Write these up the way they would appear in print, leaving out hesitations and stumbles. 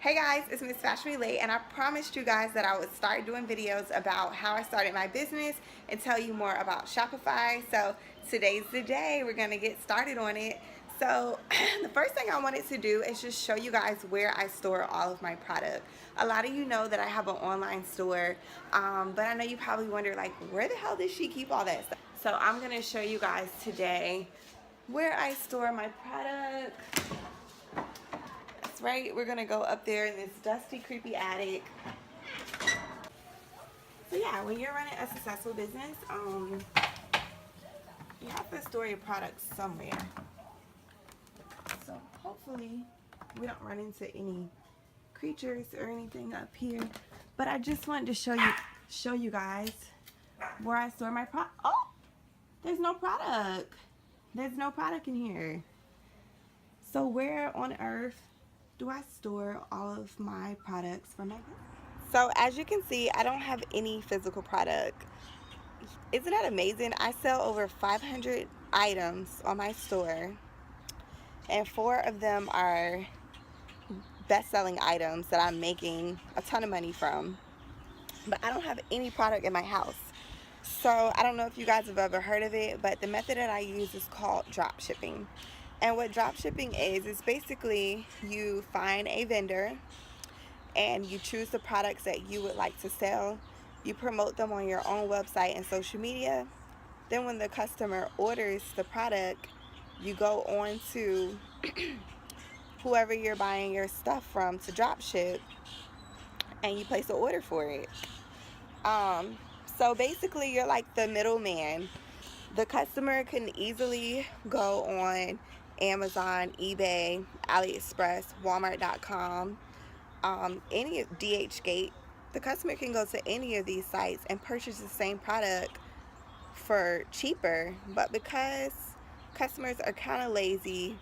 Hey guys, it's Miss Fashion Relay, and I promised you guys that I would start doing videos about how I started my business and tell you more about Shopify. So today's the day. We're gonna get started on it. So the first thing I wanted to do is just show you guys where I store all of my product. A lot of you know that I have an online store, but I know you probably wonder, like, where the hell does she keep all that stuff? So I'm gonna show you guys today where I store my product. Right, we're gonna go up there in this dusty, creepy attic. So yeah, when you're running a successful business, you have to store your products somewhere. So hopefully we don't run into any creatures or anything up here. But I just wanted to show you guys where I store my product. Oh, there's no product. There's no product in here. So where on earth do I store all of my products for my business? So as you can see, I don't have any physical product. Isn't that amazing? I sell over 500 items on my store, and 4 of them are best-selling items that I'm making a ton of money from. But I don't have any product in my house. So I don't know if you guys have ever heard of it, but the method that I use is called drop shipping. And what drop shipping is basically you find a vendor and you choose the products that you would like to sell. You promote them on your own website and social media. Then when the customer orders the product, you go on to whoever you're buying your stuff from to drop ship, and you place an order for it. So basically you're like the middleman. The customer can easily go on Amazon, eBay, AliExpress, Walmart.com, any DHgate. The customer can go to any of these sites and purchase the same product for cheaper, but because customers are kind of lazy,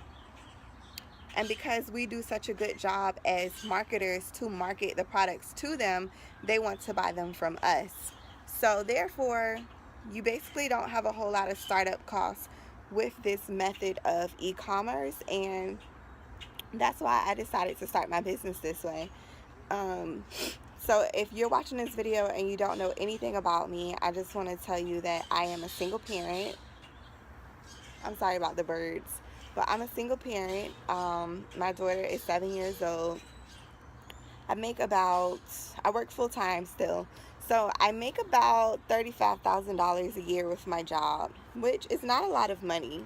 and because we do such a good job as marketers to market the products to them, they want to buy them from us. So therefore, you basically don't have a whole lot of startup costs with this method of e-commerce, and that's why I decided to start my business this way. So if you're watching this video and you don't know anything about me, I just want to tell you that I am a single parent. I'm sorry about the birds, but I'm a single parent. My daughter is 7 years old. I work full time still. So I make about $35,000 a year with my job, which is not a lot of money.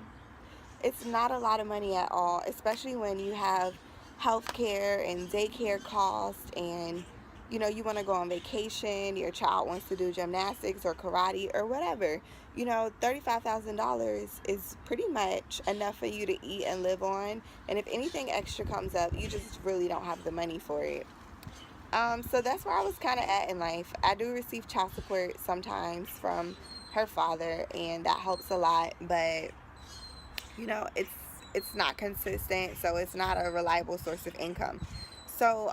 It's not a lot of money at all, especially when you have healthcare and daycare costs, and you want to go on vacation, your child wants to do gymnastics or karate or whatever. $35,000 is pretty much enough for you to eat and live on, and if anything extra comes up, you just really don't have the money for it. So that's where I was kind of at in life. I do receive child support sometimes from her father, and that helps a lot, but it's not consistent, so it's not a reliable source of income. So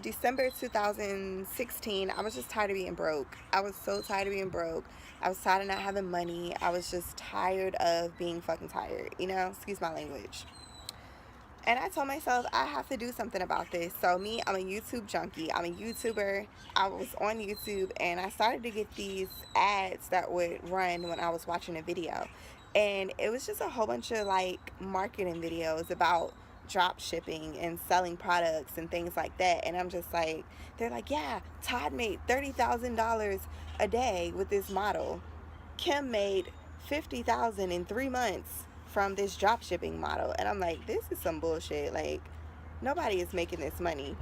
December 2016, I was just tired of being broke. I was so tired of being broke. I was tired of not having money. I was just tired of being fucking tired, excuse my language. And I told myself I have to do something about this. So me, I'm a YouTube junkie. I'm a YouTuber. I was on YouTube, and I started to get these ads that would run when I was watching a video. And it was just a whole bunch of like marketing videos about drop shipping and selling products and things like that. And I'm just like, they're like, yeah, Todd made $30,000 a day with this model. Kim made $50,000 in 3 months from this drop shipping model. And I'm like, this is some bullshit. Like, nobody is making this money.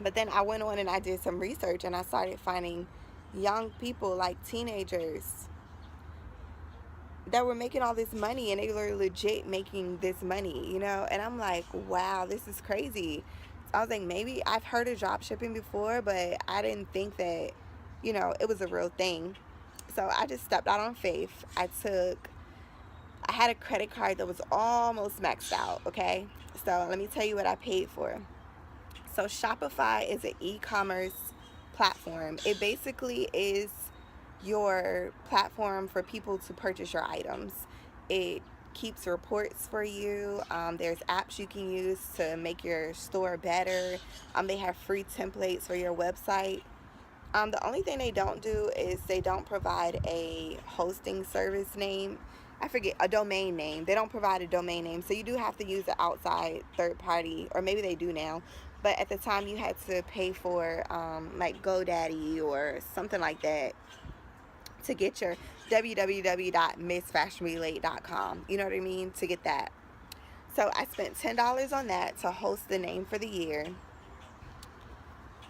But then I went on and I did some research, and I started finding young people, like teenagers, that were making all this money, and they were legit making this money, and I'm like, wow, this is crazy. I was like, maybe I've heard of drop shipping before, but I didn't think that it was a real thing. So I just stepped out on faith. I had a credit card that was almost maxed out. Okay, so let me tell you what I paid for. So Shopify is an e-commerce platform. It basically is your platform for people to purchase your items. It keeps reports for you. There's apps you can use to make your store better. They have free templates for your website. The only thing they don't do is they don't provide a hosting service name. I forget, a domain name. They don't provide a domain name. So you do have to use an outside third party, or maybe they do now. But at the time you had to pay for like GoDaddy or something like that to get your www.missfashionrelate.com. You know what I mean? To get that. So I spent $10 on that to host the name for the year.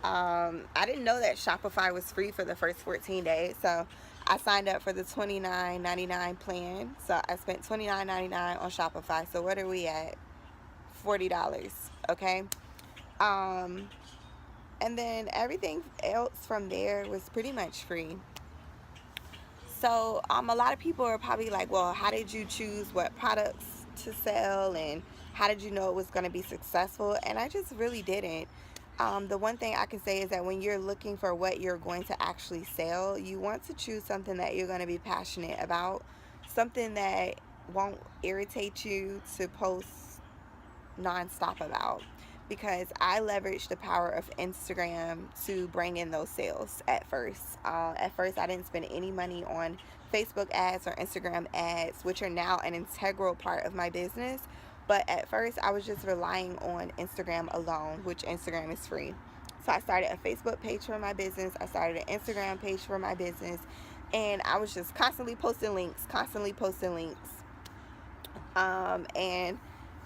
I didn't know that Shopify was free for the first 14 days, so I signed up for the $29.99 plan. So I spent $29.99 on Shopify. So what are we at? $40, okay? And then everything else from there was pretty much free. So a lot of people are probably like, well, how did you choose what products to sell, and how did you know it was going to be successful? And I just really didn't. The one thing I can say is that when you're looking for what you're going to actually sell, you want to choose something that you're going to be passionate about, something that won't irritate you to post nonstop about. Because I leveraged the power of Instagram to bring in those sales at first. At first, I didn't spend any money on Facebook ads or Instagram ads, which are now an integral part of my business. But at first, I was just relying on Instagram alone, which Instagram is free. So I started a Facebook page for my business. I started an Instagram page for my business. And I was just constantly posting links. And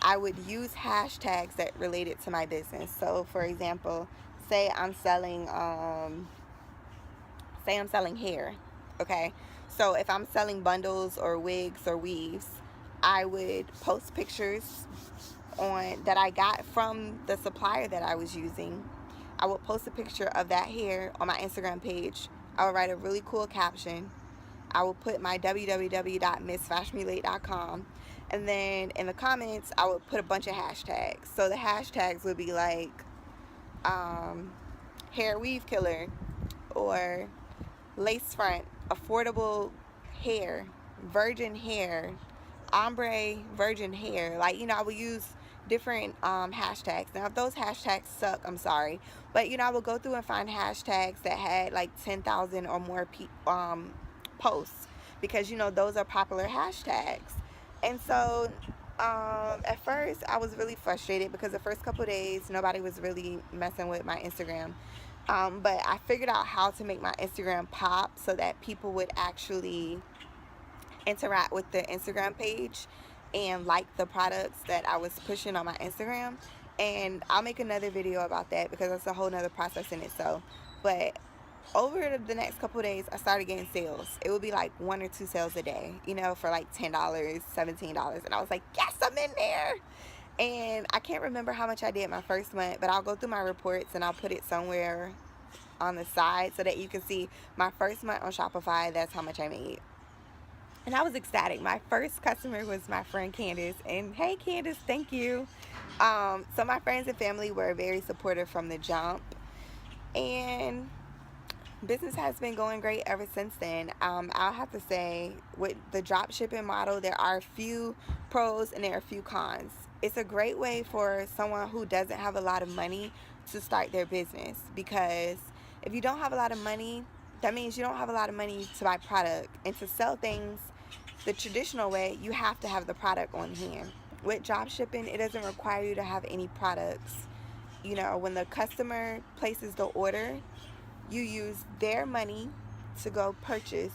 I would use hashtags that related to my business. So, for example, say I'm selling hair, okay? So if I'm selling bundles or wigs or weaves, I would post pictures on that I got from the supplier that I was using. I would post a picture of that hair on my Instagram page. I would write a really cool caption. I would put my www.missfashionrelate.com, and then in the comments I would put a bunch of hashtags. So the hashtags would be like hair weave killer, or lace front, affordable hair, virgin hair, ombre virgin hair. Like, you know, I would use different hashtags. Now if those hashtags suck, I'm sorry, but you know, I would go through and find hashtags that had like 10,000 or more posts, because you know those are popular hashtags. And so at first I was really frustrated because the first couple of days nobody was really messing with my Instagram. But I figured out how to make my Instagram pop so that people would actually interact with the Instagram page and like the products that I was pushing on my Instagram. And I'll make another video about that because that's a whole nother process in itself. But over the next couple of days, I started getting sales. It would be like 1 or 2 sales a day, you know, for like $10, $17. And I was like, yes, I'm in there. And I can't remember how much I did my first month, but I'll go through my reports and I'll put it somewhere on the side so that you can see my first month on Shopify. That's how much I made. And I was ecstatic. My first customer was my friend Candace. And hey, Candace, thank you. So my friends and family were very supportive from the jump. And business has been going great ever since then. I'll have to say, with the drop shipping model, there are a few pros and there are a few cons. It's a great way for someone who doesn't have a lot of money to start their business, because if you don't have a lot of money, that means you don't have a lot of money to buy product. And to sell things the traditional way, you have to have the product on hand. With drop shipping, it doesn't require you to have any products. You know, when the customer places the order, you use their money to go purchase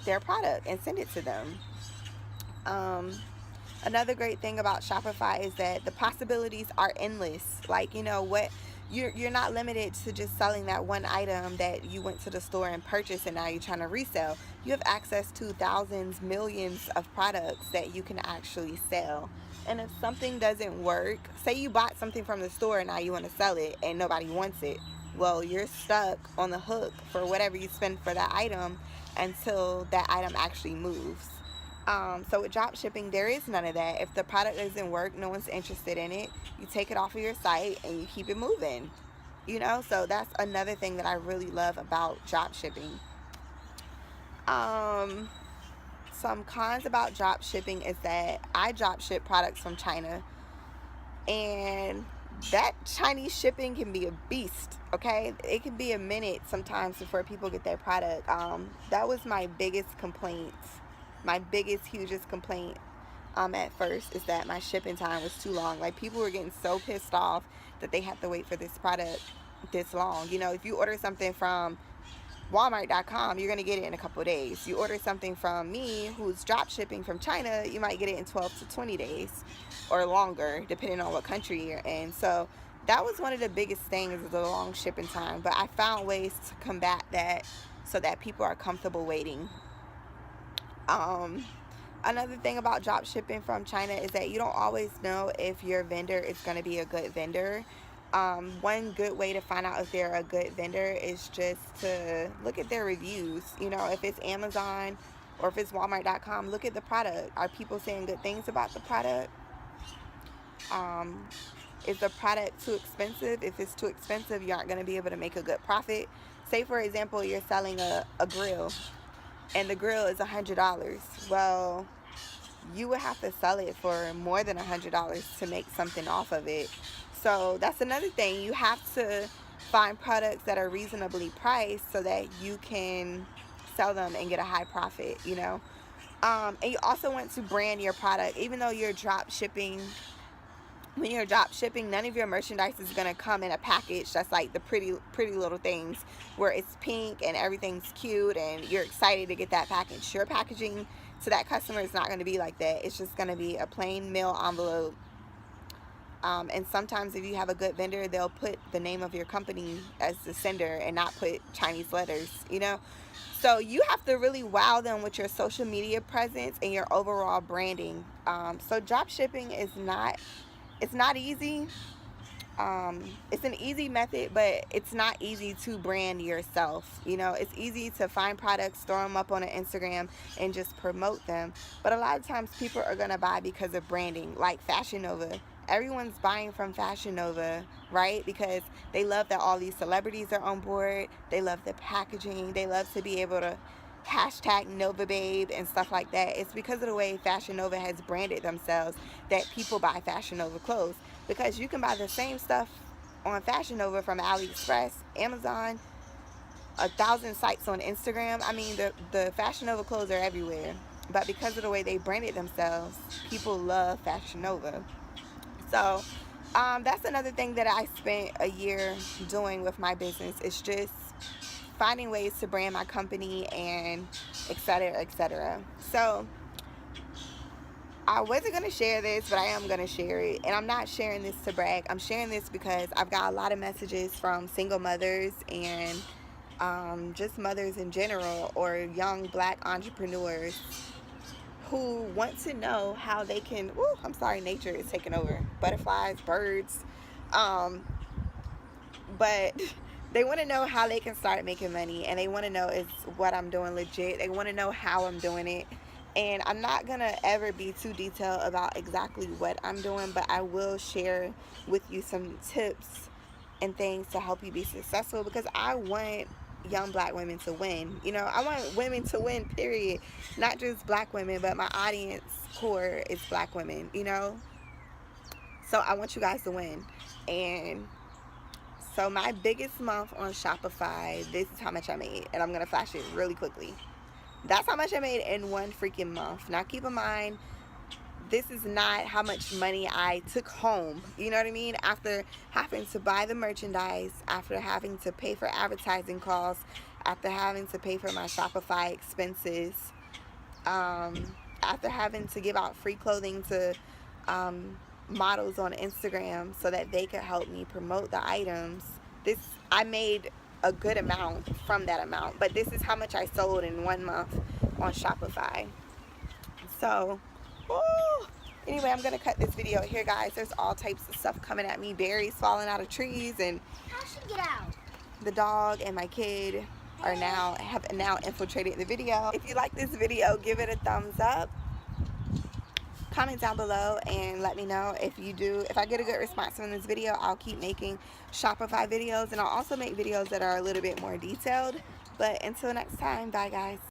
their product and send it to them. Another great thing about Shopify is that the possibilities are endless. Like, you know what, you're not limited to just selling that one item that you went to the store and purchased and now you're trying to resell. You have access to thousands, millions of products that you can actually sell. And if something doesn't work, say you bought something from the store and now you want to sell it and nobody wants it, well, you're stuck on the hook for whatever you spend for that item until that item actually moves. So with drop shipping, there is none of that. If the product doesn't work, no one's interested in it, you take it off of your site and you keep it moving. You know, so that's another thing that I really love about drop shipping. some cons about drop shipping is that I drop ship products from China, and that Chinese shipping can be a beast. Okay, it can be a minute sometimes before people get their product. That was my biggest complaint, my biggest hugest complaint at first, is that my shipping time was too long. Like, people were getting so pissed off that they had to wait for this product this long. You know, if you order something from Walmart.com, you're going to get it in a couple of days. You order something from me, who's drop shipping from China, you might get it in 12 to 20 days or longer, depending on what country you're in. So that was one of the biggest things, is the long shipping time. But I found ways to combat that so that people are comfortable waiting. Another thing about drop shipping from China is that you don't always know if your vendor is going to be a good vendor. One good way to find out if they're a good vendor is just to look at their reviews. You know, if it's Amazon or if it's Walmart.com, look at the product. Are people saying good things about the product? Is the product too expensive? If it's too expensive, you aren't going to be able to make a good profit. Say, for example, you're selling a grill, and the grill is $100. Well, you would have to sell it for more than $100 to make something off of it. So that's another thing. You have to find products that are reasonably priced so that you can sell them and get a high profit, you know. And you also want to brand your product. Even though you're drop shipping, when you're drop shipping, none of your merchandise is going to come in a package that's like the pretty little things where it's pink and everything's cute and you're excited to get that package. Your packaging to that customer is not going to be like that. It's just going to be a plain mail envelope. And sometimes if you have a good vendor, they'll put the name of your company as the sender and not put Chinese letters, you know. So you have to really wow them with your social media presence and your overall branding. So drop shipping is not easy. It's an easy method, but it's not easy to brand yourself. You know, it's easy to find products, throw them up on an Instagram and just promote them. But a lot of times people are going to buy because of branding, like Fashion Nova. Everyone's buying from Fashion Nova, right? Because they love that all these celebrities are on board. They love the packaging. They love to be able to hashtag Nova Babe and stuff like that. It's because of the way Fashion Nova has branded themselves that people buy Fashion Nova clothes. Because you can buy the same stuff on Fashion Nova from AliExpress, Amazon, 1,000 sites on Instagram. I mean, the Fashion Nova clothes are everywhere. But because of the way they branded themselves, people love Fashion Nova. So that's another thing that I spent a year doing with my business. It's just finding ways to brand my company and et cetera, et cetera. So I wasn't going to share this, but I am going to share it. And I'm not sharing this to brag. I'm sharing this because I've got a lot of messages from single mothers and just mothers in general, or young black entrepreneurs who want to know how they can, I'm sorry, nature is taking over. Butterflies, birds. But they want to know how they can start making money, and they want to know is what I'm doing legit. They want to know how I'm doing it. And I'm not going to ever be too detailed about exactly what I'm doing, but I will share with you some tips and things to help you be successful, because I want young black women to win. You know, I want women to win, period. Not just black women, but my audience core is black women, you know. So I want you guys to win. And so my biggest month on Shopify, this is how much I made. And I'm going to flash it really quickly. That's how much I made in one freaking month. Now keep in mind, this is not how much money I took home. You know what I mean? After having to buy the merchandise, after having to pay for advertising costs, after having to pay for my Shopify expenses, after having to give out free clothing to models on Instagram so that they could help me promote the items. I made a good amount from that amount, but this is how much I sold in 1 month on Shopify. So anyway, I'm gonna cut this video here, guys. There's all types of stuff coming at me, berries falling out of trees, and the dog and my kid have now infiltrated the video. If you like this video, give it a thumbs up. Comment down below and let me know if you do. If I get a good response from this video, I'll keep making Shopify videos, and I'll also make videos that are a little bit more detailed. But until next time, bye guys.